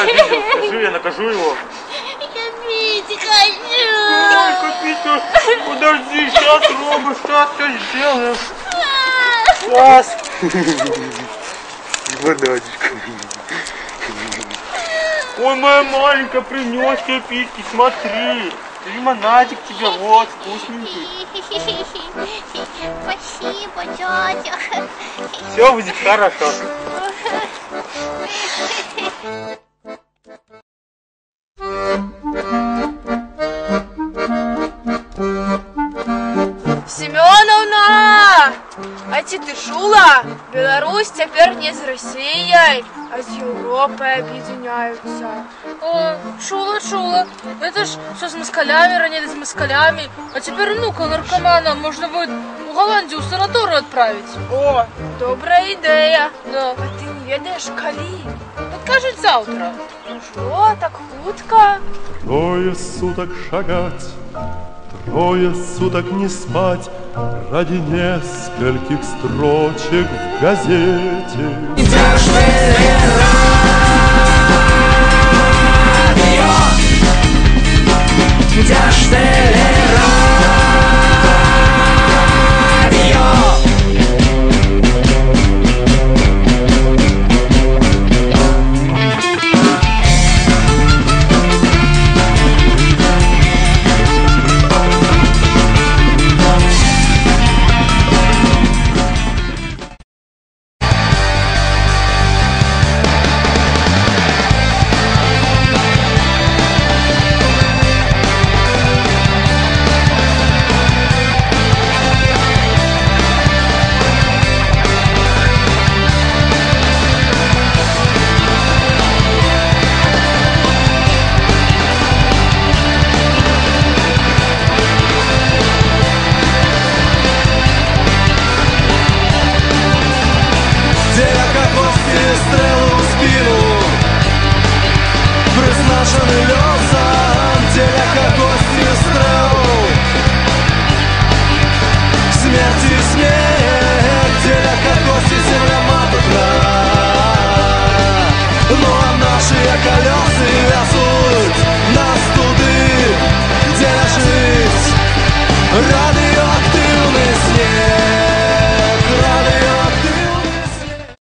обидел? Скажи, я накажу его. Я пить хочу. Ой, Питер, подожди, сейчас, Рома, сейчас все сделаем. Сейчас. Водочку. Ой, моя маленькая, принес тебе пить, смотри. Лимонадик тебе, вот, вкусненький. Спасибо, тетя. Все будет хорошо. Семеновна! А ці ти чула? Беларусь тепер не з Росією, а з Європою об'єднаються. О, чула. Это ж все с москалями, ранее с москалями. А теперь внука наркомана можно будет в Голландию в санаторию отправить. О, добра ідея. Да. А ти не ведаєш, коли? Вот кажуть завтра. Що, так хутко? Трое суток шагать, трое суток не спать ради нескольких строчек в газете. Стрелу в спину, призначений льот.